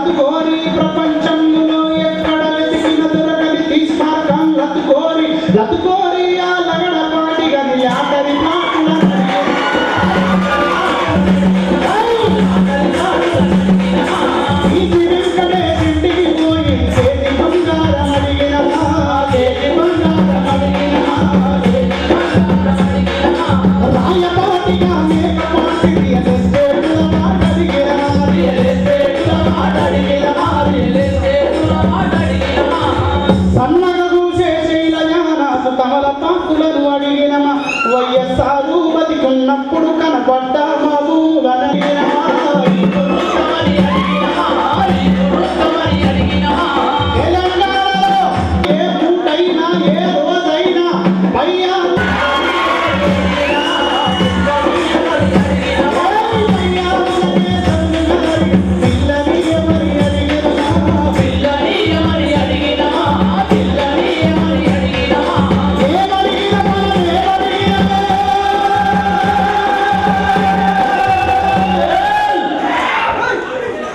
లతుకోరి ప్రపంచంలో ఎక్కడ వెతికిన దొరకని తీసుమార్గం లతుకోరి లతుకోరి ఆ లగడ పాటి గది ఆఖరి మాటల ఈ వెంకటే ఇంటికి పోయి చేతి బంగారం అడిగిన చేతి బంగారం అడిగిన రాయపాటిగా మేకపాటిది ఎస్టేట్ల మాట అడిగిన సన్నగ కూసే శైలజానాసు కమల పాకులను అడిగినమా వైఎస్ఆర్ బతికున్నప్పుడు కనపడ్డ మబూలనడిగినమా తెలంగాణలో ఏ పూటైనా ఏ రోజైనా పయ్యా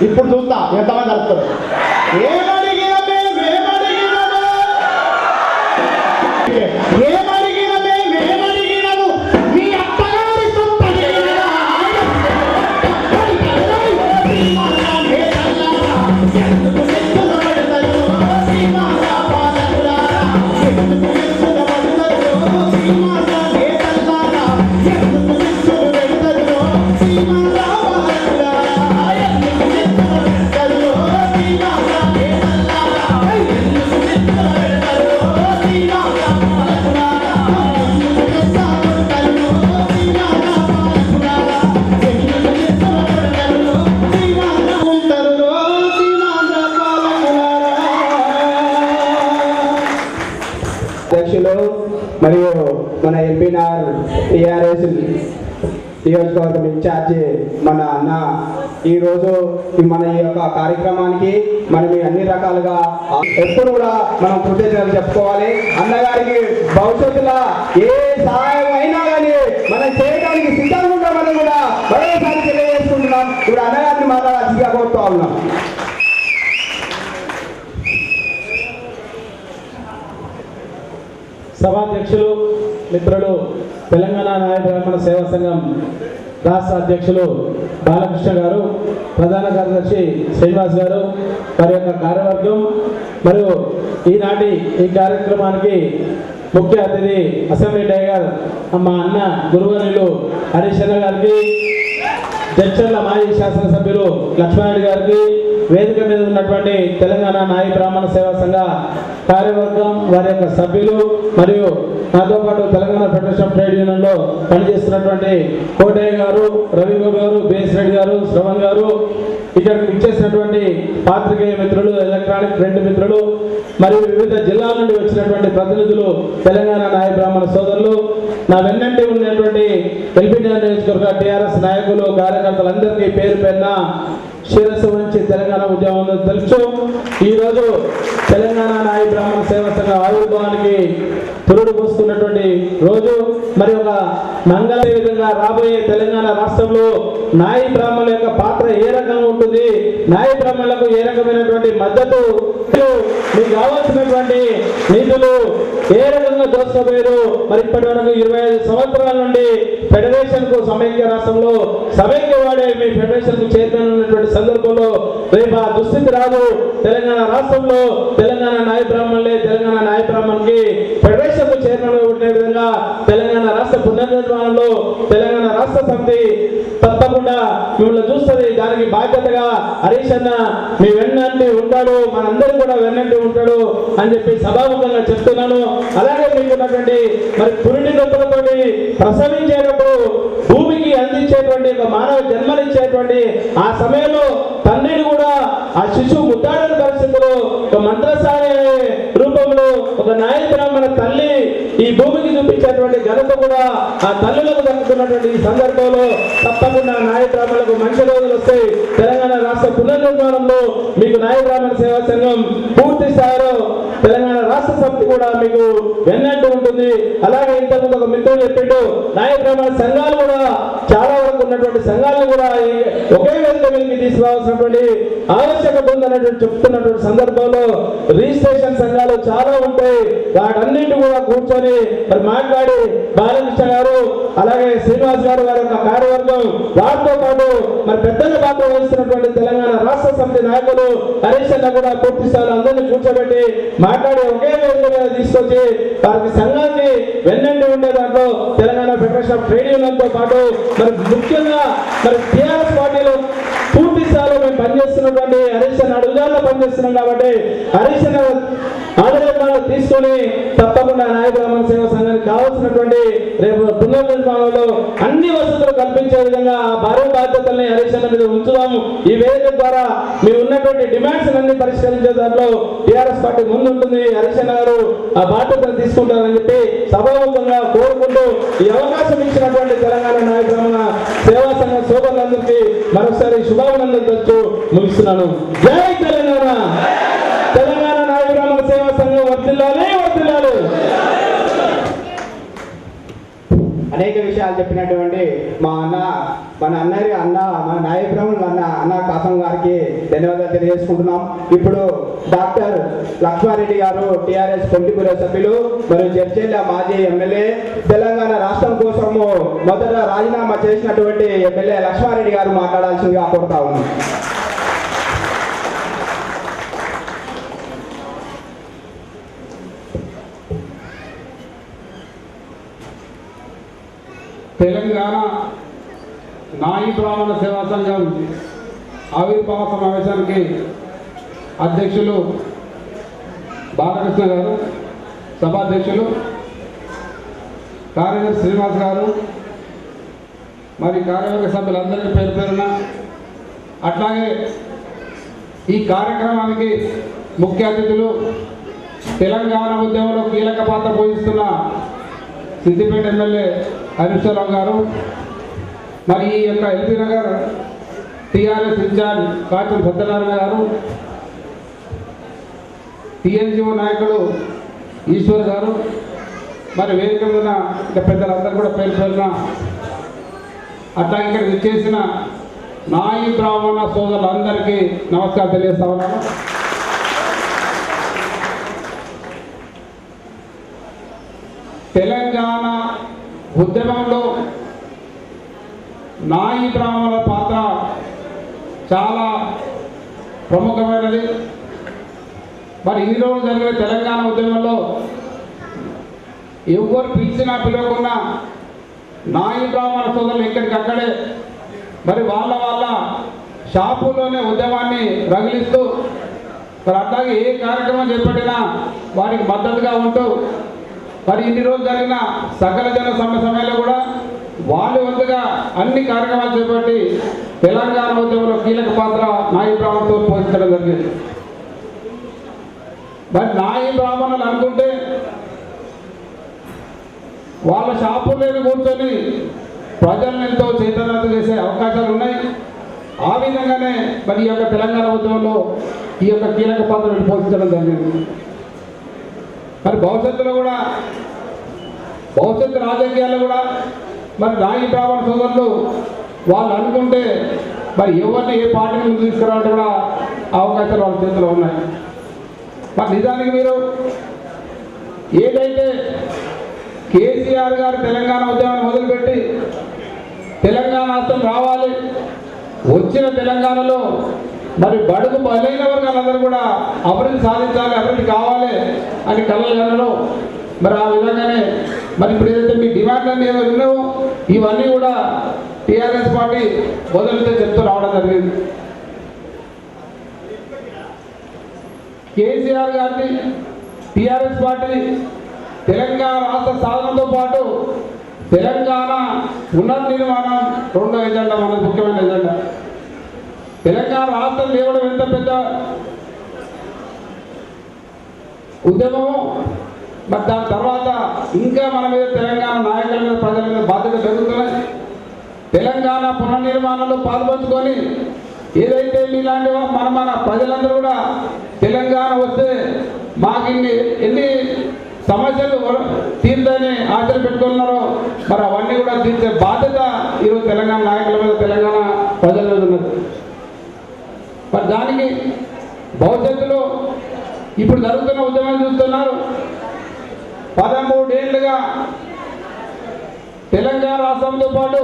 ఇప్పుడు చూస్తా ఎంతమంది అడుగుతారు ఏమడిగినము మీ అత్తగారి సొంత అధ్యక్షులు మరియు మన ఎంపీఆర్ టిఆర్ఎస్ నియోజకవర్గం ఇన్ఛార్జి మన అన్న ఈరోజు మన ఈ యొక్క కార్యక్రమానికి మనం అన్ని రకాలుగా ఎప్పుడు కూడా మనం కృతజ్ఞతలు చెప్పుకోవాలి. అన్నగారికి భవిష్యత్తులో ఏ సహాయం అయినా కానీ మనం చేయడానికి సిద్ధంగా ఉంటామని కూడా మరోసారి తెలియజేసుకుంటున్నాం. ఇప్పుడు అన్నగారిని మాట్లాడాల్సిందిగా కోరుతూ ఉన్నాం. సభాధ్యక్షులు మిత్రులు తెలంగాణ న్యాయ బ్రాహ్మణ సేవా సంఘం రాష్ట్ర అధ్యక్షులు బాలకృష్ణ గారు, ప్రధాన కార్యదర్శి శ్రీనివాస్ గారు, వారి యొక్క కార్యవర్గం మరియు ఈనాటి ఈ కార్యక్రమానికి ముఖ్య అతిథి అసెంబ్లీ టైగర్ మా అన్న గురువర్యులు హరీష్ అన్న గారికి, జడ్చర్ల మాజీ శాసనసభ్యులు లక్ష్మణరెడ్డి గారికి, వేదిక మీద ఉన్నటువంటి తెలంగాణ న్యాయ బ్రాహ్మణ సేవా సంఘ కార్యవర్గం వారి యొక్క సభ్యులు మరియు నాతో పాటు తెలంగాణ ఫెడరేషన్ ఆఫ్ ట్రేడ్ యూనియన్లో పనిచేస్తున్నటువంటి కోటయ్య గారు, రవిగౌడ్ గారు, బిఎస్ రెడ్డి గారు, శ్రవణ్ గారు, ఇక్కడికి ఇచ్చేసినటువంటి పాత్రికేయ మిత్రులు, ఎలక్ట్రానిక్ ప్రింట్ మిత్రులు మరియు వివిధ జిల్లాల నుండి వచ్చినటువంటి ప్రతినిధులు, తెలంగాణ న్యాయ బ్రాహ్మణ సోదరులు, నా వెన్నంటి ఉన్నటువంటి ఎల్బీ నియోజకవర్గ టీఆర్ఎస్ నాయకులు, కార్యకర్తలందరికీ పేరు పేరున శిరస్సు వంచి తెలంగాణ ఉద్యమం తెలుసు. ఈరోజు తెలంగాణ న్యాయ బ్రాహ్మణ సేవా సంఘ ఆవిర్భావానికి పురుడు పోస్తున్నటువంటి రోజు. మరి ఒక మంగళ విధంగా రాబోయే తెలంగాణ రాష్ట్రంలో న్యాయ బ్రాహ్మణుల యొక్క పాత్ర ఏ రకంగా ఉంటుంది, న్యాయ బ్రాహ్మణులకు ఏ రకమైనటువంటి మద్దతు, మీకు కావాల్సినటువంటి నిధులు ఏ రకంగా దోచుకోబోయారు. మరి ఇప్పటి వరకు 25 సంవత్సరాల నుండి ఫెడరేషన్ కు సమైక్య రాష్ట్రంలో సమైక్య వాడే మీ ఫెడరేషన్ కు చైర్మన్ ఉన్నటువంటి సందర్భంలో రేపు ఆ దుస్థితి రాదు. తెలంగాణ రాష్ట్రంలో తెలంగాణ న్యాయ బ్రాహ్మణులే తెలంగాణ న్యాయ బ్రాహ్మణుకి ఫెడరేషన్ కు చైర్మన్ ఉండే విధంగా తెలంగాణ రాష్ట్ర పునర్నిర్మాణంలో తెలంగాణ రాష్ట్ర సమితి తప్పకుండా మిమ్మల్ని చూస్తుంది. దానికి బాధ్యతగా హరీష్ అన్న మీ వెన్నంటి ఉంటాడు, మనందరూ కూడా వెన్నంటి ఉంటాడు అని చెప్పి సభాముఖంగా చెప్తున్నాను. అలాగే మీకున్నటువంటి మరి పురిటి నొప్పులతోటి ప్రసవించేటప్పుడు భూమికి అందించేటువంటి ఒక మానవ జన్మనిచ్చేటువంటి ఆ సమయంలో తండ్రిని కూడా ఆ శిశువు ముద్దాడని పరిస్థితుల్లో ఒక మంత్రసారి రూపంలో ఒక న్యాయ బ్రాహ్మణ తల్లి ఈ భూమికి చూపించేటువంటి ఘనత కూడా ఆ తల్లులకు దక్కుతున్నటువంటి ఈ సందర్భంలో తప్పకుండా నాయ బ్రాహ్మణులకు మంచి రోజులు వస్తాయి. తెలంగాణ రాష్ట్ర పునర్నిర్మాణంలో మీకు నాయ బ్రాహ్మణ సేవా సంఘం పూర్తి స్థాయిలో తెలంగాణ రాష్ట్ర సమితి కూడా మీకు వెన్నట్టు ఉంటుంది. అలాగే ఇంతకుముందు ఒక మిత్రుడు చెప్పిండు, నాయ బ్రాహ్మణ సంఘాలు కూడా చాలా వరకు ఉన్నటువంటి సంఘాలను కూడా ఒకే వేదిక మీదకి తీసుకురావాల్సినటువంటి ఆవశ్యకత ఉందన్నటువంటి చెప్తున్నటువంటి సందర్భంలో రిజిస్ట్రేషన్ సంఘాలు చాలా ఉంటాయి. వాటన్నింటి కూడా కూర్చొని మరి మాట్లాడి బాలకృష్ణ గారు అలాగే శ్రీనివాస్ గారు వారి యొక్క కార్యవర్గం వారితో పాటు మరి పెద్దల పాత్ర వహిస్తున్నటువంటి తెలంగాణ రాష్ట్ర సమితి నాయకులు హరీష్ అన్న కూడా పూర్తి స్థాయిలో అందరినీ కూర్చోబెట్టి మాట్లాడి ఒకే వేదిక మీద తీసుకొచ్చి వారికి సంఘాన్ని వెన్నంటి ఉండే దాంట్లో Telangana federation of trade union తో పాటు మరి ముఖ్యంగా మరి టీఆర్ఎస్ పార్టీలో పూర్తి స్థాయిలో మేము పనిచేస్తున్నటువంటి హరీష్ అన్న అడుగుదారులో పనిచేస్తున్నాం కాబట్టి హరీష్ అన్న ఆదరణలు తీసుకొని తప్పకుండా నాయ బ్రాహ్మణ సేవా సంఘానికి కావాల్సినటువంటి రేపు పునర్నిర్మాణంలో అన్ని వసతులు కల్పించే విధంగా భారీ బాధ్యతల్ని హరీష్ అన్న మీద ఉంచుదాము. ఈ వేదిక ద్వారా మీ ఉన్నటువంటి డిమాండ్స్ అన్ని పరిష్కరించే దాంట్లో టీఆర్ఎస్ పార్టీ ముందు ఉంటుంది. హరీష్ అన్న గారు ఆ బాధ్యతను తీసుకుంటారని చెప్పి సభాముఖంగా కోరుకుంటూ ఈ అవకాశం ఇచ్చినటువంటి తెలంగాణ నాయ బ్రాహ్మణ సేవా సంఘ సోదరులందరికీ మరొకసారి శుభాభినందనలు తెలుస్తూ ముగిస్తున్నాను. జై తెలంగాణ. తెలంగాణ నాయ బ్రాహ్మణ సేవా సంఘం వర్ధిల్లాలి, వర్ధిల్లాలి. అనేక విషయాలు చెప్పినటువంటి మా అన్న మన నాయ బ్రాహ్మణుల అన్న కాసం గారికి ధన్యవాదాలు తెలియజేసుకుంటున్నాం. ఇప్పుడు డాక్టర్ లక్ష్మారెడ్డి గారు టీఆర్ఎస్ పొలిట్ బ్యూరో సభ్యులు మరియు జడ్చెల్ల మాజీ ఎమ్మెల్యే తెలంగాణ రాష్ట్రం కోసము మొదట రాజీనామా చేసినటువంటి ఎమ్మెల్యే లక్ష్మారెడ్డి గారు మాట్లాడాల్సిందిగా కోరుతా ఉన్నాం. తెలంగాణ నాయ బ్రాహ్మణ సేవా సంఘం ఆవిర్భావ సమావేశానికి అధ్యక్షులు బాలకృష్ణ గారు, సభాధ్యక్షులు కార్యదర్శి శ్రీనివాస్ గారు, మరి కార్యవర్గ సభ్యులందరికీ పేరు పేరున, అట్లాగే ఈ కార్యక్రమానికి ముఖ్య అతిథులు తెలంగాణ ఉద్యమంలో కీలక పాత్ర పోషిస్తున్న సిద్దిపేట ఎమ్మెల్యే హరీశ్వరరావు గారు, మరి ఈ యొక్క ఎల్బీ నగర్ టీఆర్ఎస్ ఇన్ఛార్జ్ కాచం సత్యనారాయణ గారు, టీఎన్జిఓ నాయకుడు ఈశ్వర్ గారు, మరి వేదిక ఉన్న ఇంకా పెద్దలందరూ కూడా పేరు పేరున, అట్లా ఇక్కడ విచ్చేసిన నాయ బ్రాహ్మణ సోదరులందరికీ నమస్కారం తెలియజేస్తా ఉన్నాను. తెలంగాణ ఉద్యమంలో నాయ బ్రాహ్మణుల పాత్ర చాలా ప్రముఖమైనది. మరి ఈ రోజు జరిగే తెలంగాణ ఉద్యమంలో ఎవరు పిలిచినా పిలవకున్నా నాయ బ్రాహ్మణ సోదరులు ఎక్కడికక్కడే మరి వాళ్ళ షాపుల్లోనే ఉద్యమాన్ని రగిలిస్తూ మరి అట్లాగే ఏ కార్యక్రమం చేపట్టినా వారికి మద్దతుగా ఉంటూ మరి ఇన్ని రోజులు జరిగిన సకల జన సమయంలో కూడా వాళ్ళు వంతుగా అన్ని కార్యక్రమాలు చేపట్టి తెలంగాణ ఉద్యమంలో కీలక పాత్ర నాయ బ్రాహ్మణులతో పోషించడం జరిగింది. మరి నాయ బ్రాహ్మణులు అనుకుంటే వాళ్ళ షాపుల్లోనే కూర్చొని ప్రజలను ఎంతో చైతన్యత చేసే అవకాశాలు ఉన్నాయి. ఆ విధంగానే మరి ఈ యొక్క తెలంగాణ ఉద్యమంలో ఈ యొక్క కీలక పాత్రను పోషించడం జరిగింది. మరి భవిష్యత్తు రాజకీయాల్లో కూడా మరి నాయ బ్రాహ్మణ సోదరులు వాళ్ళు అనుకుంటే మరి ఎవరిని ఏ పార్టీని ముందు తీసుకురావాలంటే కూడా అవకాశాలు వాళ్ళ చేతిలో ఉన్నాయి. మరి నిజానికి మీరు ఏదైతే కేసీఆర్ గారు తెలంగాణ ఉద్యమాన్ని మొదలుపెట్టి తెలంగాణ రాష్ట్రం రావాలి, వచ్చిన తెలంగాణలో మరి బడుగు బలైన వర్గాలందరూ కూడా అభివృద్ధి సాధించాలి, అభివృద్ధి కావాలి అని కలలు కనడం. మరి ఆ విధంగానే మరి ఇప్పుడు ఏదైతే మీ డిమాండ్లన్నీ ఏదో ఉన్నావో ఇవన్నీ కూడా టీఆర్ఎస్ పార్టీ మొదలుతో చెప్తూ రావడం జరిగింది. కేసీఆర్ గారిని టీఆర్ఎస్ పార్టీ తెలంగాణ రాష్ట్ర సాధనతో పాటు తెలంగాణ పునర్నిర్మాణం రెండో ఎజెండా, మన ముఖ్యమైన ఎజెండా. తెలంగాణ రాష్ట్రం లేవడం ఎంత పెద్ద ఉద్యమమో మరి దాని తర్వాత ఇంకా మన మీద తెలంగాణ నాయకుల మీద ప్రజల మీద బాధ్యత పెరుగుతున్నాయి. తెలంగాణ పునర్నిర్మాణంలో పాల్పంచుకొని ఏదైతే మీలాంటి మన ప్రజలందరూ కూడా తెలంగాణ వస్తే మాకు ఎన్ని సమస్యలు తీర్చని ఆశలు పెట్టుకున్నారో మరి అవన్నీ కూడా తీర్చే బాధ్యత ఈరోజు తెలంగాణ నాయకుల మీద, తెలంగాణ ప్రజల మీద ఉన్నది. మరి దానికి భవిష్యత్తులో ఇప్పుడు జరుగుతున్న ఉద్యమాలు చూస్తున్నారు. 13 ఏళ్లుగా తెలంగాణ రాష్ట్రంతో పాటు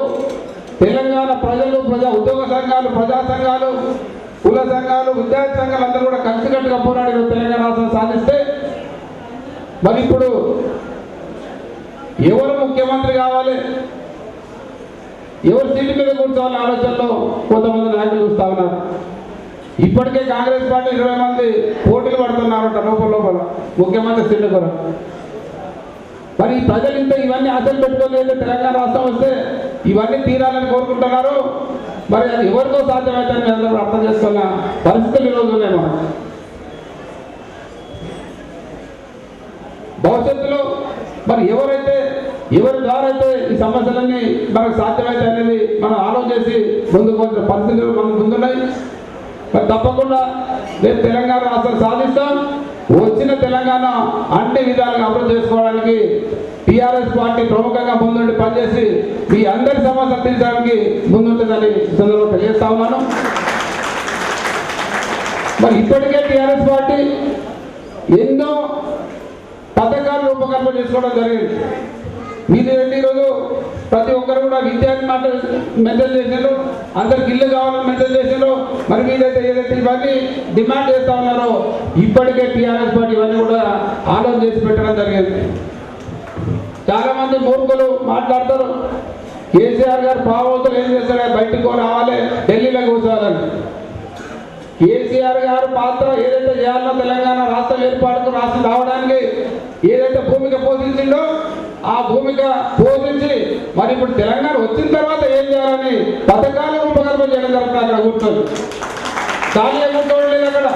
తెలంగాణ ప్రజలు, ఉద్యోగ సంఘాలు, ప్రజా సంఘాలు, కుల సంఘాలు, విద్యార్థి సంఘాలు అందరూ కూడా కలిసికట్టుగా పోరాడి తెలంగాణ రాష్ట్రం సాధిస్తే మరి ఇప్పుడు ఎవరు ముఖ్యమంత్రి కావాలి, ఎవరు సీటు మీద కూర్చోవాలని ఆలోచనలో కొంతమంది నాయకులు చూస్తా ఉన్నారు. ఇప్పటికే కాంగ్రెస్ పార్టీ 20 మంది పోటీలు పడుతున్నారట లోపల ముఖ్యమంత్రి సీట్ల కొరకు. మరి ఈ ప్రజలు ఇంత ఇవన్నీ ఆశలు పెట్టుకోలేదు. తెలంగాణ రాష్ట్రం వస్తే ఇవన్నీ తీరాలని కోరుకుంటున్నారు. మరి అది ఎవరితో సాధ్యమవుతుందని అందరూ అర్థం చేసుకున్న పరిస్థితులు ఈరోజు ఉన్నాయి. మనం భవిష్యత్తులో మరి ఎవరి ద్వారా అయితే ఈ సమస్యలన్నీ మనకు సాధ్యమవుతాయి అనేది మనం ఆలోచించి ముందుకు వచ్చిన పరిస్థితులు మనకు ముందున్నాయి. మరి తప్పకుండా రేపు తెలంగాణ రాష్ట్రం సాధిస్తాం. వచ్చిన తెలంగాణ అన్ని విధాలుగా అభివృద్ధి చేసుకోవడానికి టీఆర్ఎస్ పార్టీ ప్రముఖంగా ముందుండి పనిచేసి మీ అందరి సమస్యలు తీర్చడానికి ముందుంటుందని సందర్భంగా తెలియజేస్తా ఉన్నాను. మరి ఇప్పటికే టీఆర్ఎస్ పార్టీ ఎన్నో పథకాలు రూపకల్పన చేసుకోవడం జరిగింది. మీది ఈరోజు ప్రతి ఒక్కరు కూడా విద్యార్థి మాట మెసేజ్ చేశారు, అందరికి ఇల్లు కావాలని మెసేజ్ చేశారు. మరి మీరైతే ఏదైతే ఇవన్నీ డిమాండ్ చేస్తూ ఉన్నారో ఇప్పటికే టీఆర్ఎస్ పార్టీ ఇవన్నీ కూడా ఆలోచన చేసి పెట్టడం జరిగింది. చాలా మంది మూర్ఖులు మాట్లాడతారు, కేసీఆర్ గారు పావతులు ఏం చేస్తాడే, బయటకు రావాలి, ఢిల్లీలో కూర్చోవాలని. కేసీఆర్ గారు పాత్ర ఏదైతే చేయాలో తెలంగాణ రాష్ట్రం ఏర్పాటుకు రాష్ట్రం రావడానికి ఏదైతే భూమిక పోషించిండో ఆ భూమిక పోషించి మరి ఇప్పుడు తెలంగాణ వచ్చిన తర్వాత ఏం చేయాలని పథకాలు రూపకల్పన చేయడం జరుగుతుంది. అక్కడ కూర్చొని ఖాళీగా కూర్చోలేదు.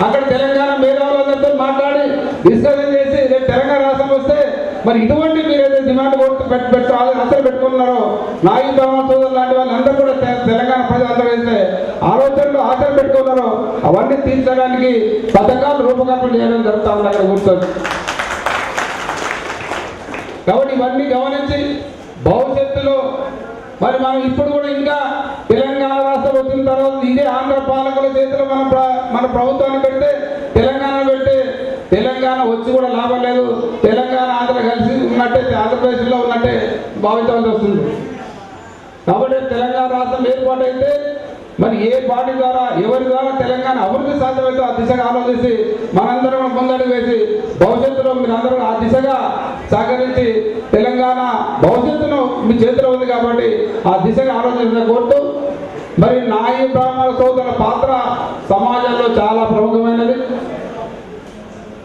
అక్కడ తెలంగాణ మేధావులందరితో మాట్లాడి డిస్కషన్ చేసి రేపు తెలంగాణ రాష్ట్రం వస్తే మరి ఇటువంటి మీరైతే డిమాండ్ అసలు పెట్టుకున్నారో నాయి బ్రాహ్మణ సోదరులు లాంటి వాళ్ళందరూ కూడా తెలంగాణ ప్రజలందరూ అయితే ఆలోచనలు ఆశలు పెట్టుకున్నారో అవన్నీ తీర్చడానికి పథకాలు రూపకల్పన చేయడం జరుగుతూ ఉంది అక్కడ కూర్చొని. కాబట్టి ఇవన్నీ గమనించి భవిష్యత్తులో మరి మనం ఇప్పుడు కూడా ఇంకా తెలంగాణ రాష్ట్రం వచ్చిన తర్వాత ఇదే ఆంధ్ర పాలకుల చేతిలో మన ప్రభుత్వాన్ని పెడితే తెలంగాణ వచ్చి కూడా లాభం లేదు. తెలంగాణ ఆంధ్ర కలిసి ఉన్నట్టే, ఆంధ్రప్రదేశ్లో ఉన్నట్టే భావించాల్సి వస్తుంది. కాబట్టి తెలంగాణ రాష్ట్రం ఏర్పాటైతే మరి ఏ పార్టీ ద్వారా ఎవరి ద్వారా తెలంగాణ అభివృద్ధి సాధ్యమైతే ఆ దిశగా ఆలోచించి మనందరం ముందడుగు వేసి భవిష్యత్తులో మీరందరూ ఆ దిశగా సహకరించి తెలంగాణ భవిష్యత్తును మీ చేతిలో ఉంది కాబట్టి ఆ దిశగా ఆలోచించడం కోరుతూ మరి నాయి బ్రాహ్మణ సోదరుల పాత్ర సమాజంలో చాలా ప్రముఖమైనది.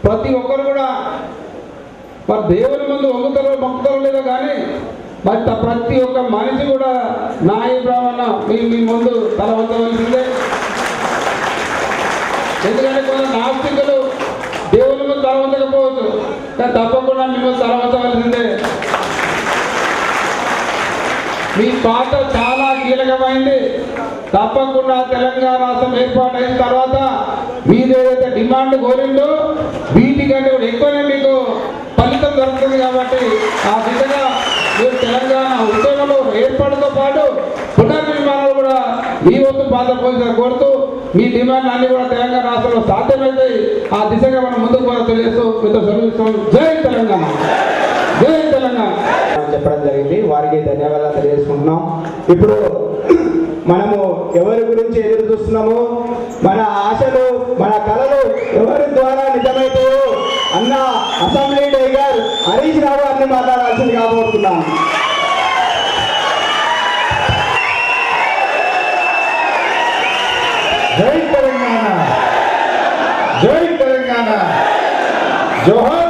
ప్రతి ఒక్కరు కూడా మరి దేవుని ముందు మొక్కుతారో లేదో కానీ మరి ప్రతి ఒక్క మనిషి కూడా నాయి బ్రాహ్మణ మీ ముందు తల వంచవలసిందే. ఎందుకంటే కొంత నాస్తికులు దేవుని ముందు తల వంచకపోవచ్చు, కానీ తప్పకుండా మిమ్మల్ని తల వంచవలసిందే. మీ పాత్ర చాలా కీలకమైంది. తప్పకుండా తెలంగాణ రాష్ట్రం ఏర్పాటైన తర్వాత మీరేదైతే డిమాండ్ కోరిందో వీటికంటే కూడా ఎక్కువనే మీకు ఫలితం దొరుకుతుంది. కాబట్టి ఆ దిశగా మీరు తెలంగాణ ఉద్యమంలో ఏర్పాటుతో పాటు పునర్నిర్మాణాలు కూడా మీ వంతు పాత్ర పోషించాలని కోరుతూ మీ డిమాండ్ అన్ని కూడా తెలంగాణ రాష్ట్రంలో సాధ్యమైతే ఆ దిశగా మనం ముందుకు కూడా తెలియజేస్తూ మీతో సెలవుస్తాం. జై తెలంగాణ, జై తెలంగాణ చెప్పడం జరిగింది. వారికి ధన్యవాదాలు తెలియజేసుకుంటున్నాం. ఇప్పుడు మనము ఎవరి గురించి ఎదురు చూస్తున్నాము, మన ఆశలు, మన కళలు ఎవరి ద్వారా నిజమైతాయో అన్న అసెంబ్లీ టైగర్ హరీష్ రావు గారిని మాట్లాడాల్సింది కాబోతున్నాం. జై తెలంగాణ, జై తెలంగాణ, జోహార్.